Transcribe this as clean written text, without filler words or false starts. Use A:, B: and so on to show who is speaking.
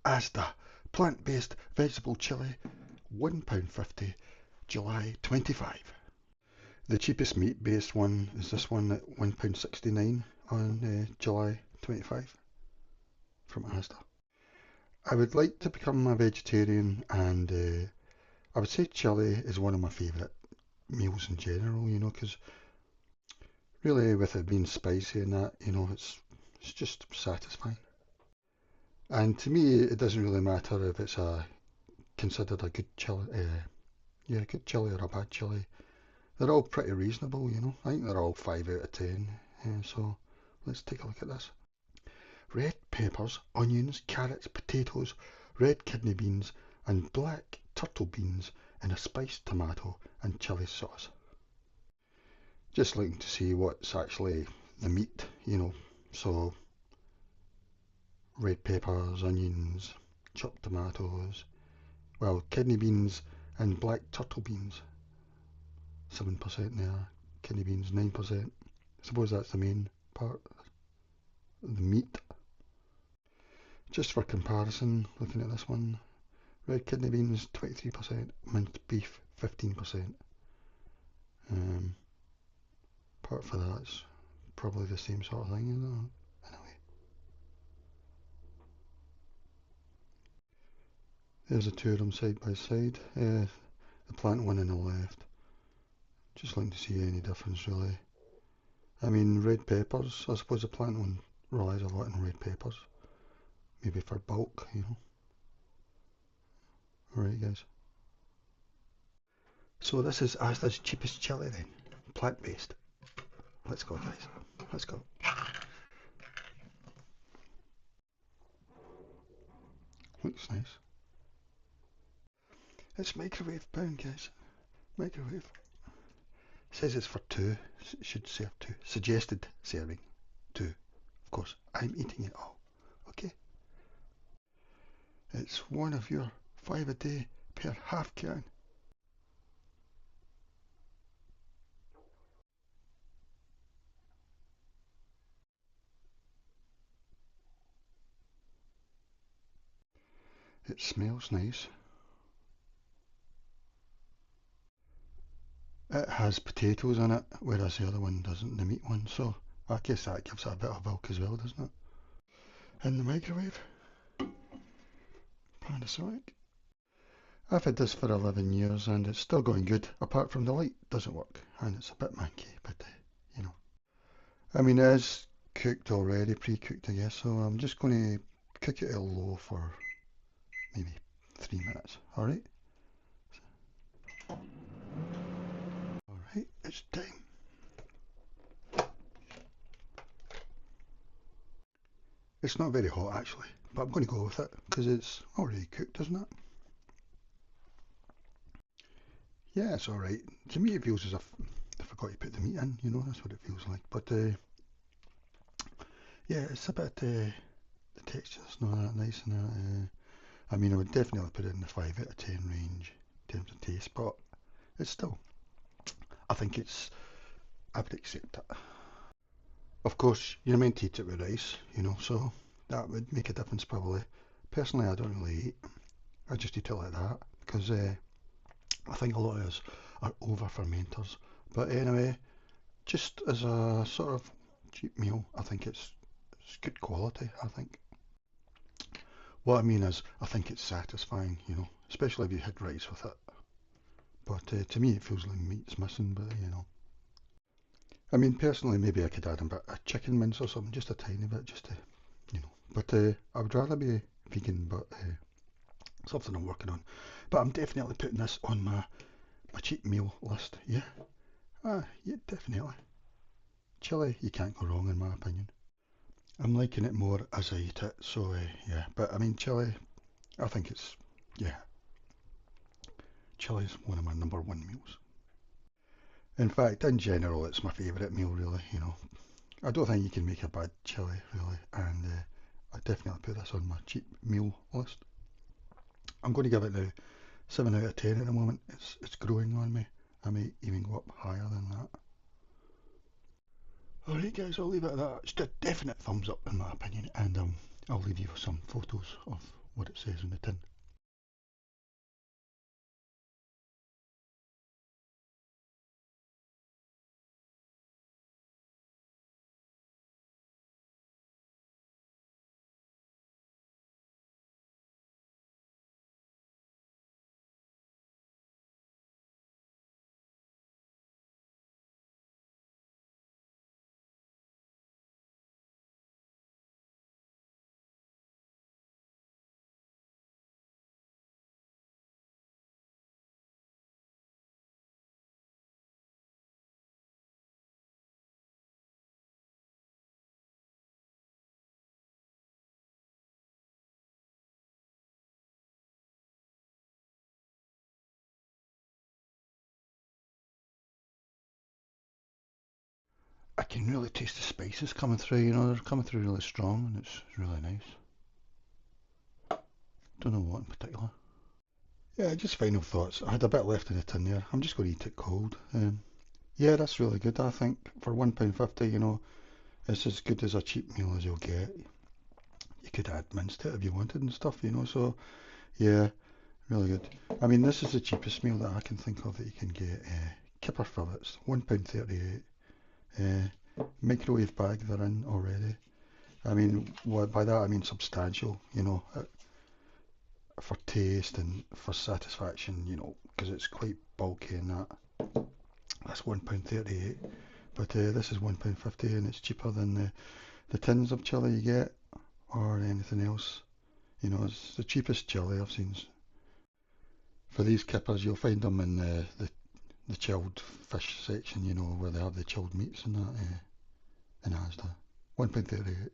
A: Asda Plant-Based Vegetable Chilli, £1.50, July 25. The cheapest meat-based one is this one at £1.69 on July 25 from Asda. I would like to become a vegetarian, and I would say chili is one of my favourite meals in general, because really with it being spicy and that, it's just satisfying. And to me, it doesn't really matter if it's considered a good chili, yeah, good chili or a bad chili. They're all pretty reasonable. I think they're all 5 out of 10. So let's take a look at this. Red peppers, onions, carrots, potatoes, red kidney beans, and black turtle beans in a spiced tomato and chili sauce. Just looking to see what's actually the meat. So red peppers, onions, chopped tomatoes, well, kidney beans and black turtle beans. 7% there, kidney beans 9%. I suppose that's the main part, the meat. Just for comparison, looking at this one, red kidney beans 23%, minced beef 15%. Part for that's probably the same sort of thing, Anyway, there's the two of them side by side. The plant one on the left. Just looking to see any difference really. I mean, red peppers, I suppose the plant one relies a lot on red peppers. Maybe for bulk. Alright guys. So this is Asda's cheapest chili then. Plant-based. Let's go guys. Let's go. Looks nice. It's microwave bound guys. Microwave. Says it's for two. Should serve two. Suggested serving. Two. Of course, I'm eating it all. Okay. It's one of your 5 a day per half can. It smells nice. It has potatoes in it, whereas the other one doesn't, the meat one, so I guess that gives it a bit of bulk as well, doesn't it? In the microwave. Panasonic. I've had this for 11 years and it's still going good, apart from the light doesn't work and it's a bit manky, but I mean, it is cooked already, pre-cooked I guess, so I'm just going to cook it at low for maybe 3 minutes, alright? Alright, it's time. It's not very hot actually, but I'm going to go with it because it's already cooked, isn't it? Yeah, it's alright. To me it feels as if I forgot to put the meat in, that's what it feels like. But yeah, it's a bit, the texture's not that nice and that. I mean, I would definitely put it in the 5 out of 10 range in terms of taste, but it's still, I think I would accept it. Of course, you're meant to eat it with rice, so that would make a difference probably. Personally, I don't really eat. I just eat it like that because I think a lot of us are over fermenters. But anyway, just as a sort of cheap meal, I think it's good quality, I think. What I mean is, I think it's satisfying, especially if you had rice with it. But to me, it feels like meat's missing, but. I mean, personally, maybe I could add a bit of chicken mince or something, just a tiny bit, just to. But I would rather be vegan, but something I'm working on. But I'm definitely putting this on my cheap meal list, yeah. Yeah, definitely. Chili, you can't go wrong in my opinion. I'm liking it more as I eat it, so yeah. But I mean, chili, I think yeah, chili's one of my number one meals. In fact, in general, it's my favourite meal, really. I don't think you can make a bad chili, really, and I definitely put this on my cheap meal list. I'm going to give it now 7 out of 10 at the moment. It's growing on me. I may even go up higher than that. Alright guys, I'll leave it at that. It's a definite thumbs up in my opinion, and I'll leave you with some photos of what it says on the tin. I can really taste the spices coming through, they're coming through really strong and it's really nice. Don't know what in particular. Yeah, just final thoughts. I had a bit left in the tin there. I'm just going to eat it cold. Yeah, that's really good, I think. For £1.50, it's as good as a cheap meal as you'll get. You could add mince to it if you wanted and stuff, so yeah, really good. I mean, this is the cheapest meal that I can think of that you can get. Kipper fillets, £1.38. Microwave bag they're in already. I mean, by that I mean substantial, for taste and for satisfaction, because it's quite bulky and that. That's £1.38, but this is £1.50 and it's cheaper than the tins of chili you get or anything else. It's the cheapest chili I've seen. For these kippers, you'll find them in the chilled fish section, where they have the chilled meats and that in Asda. £1.38.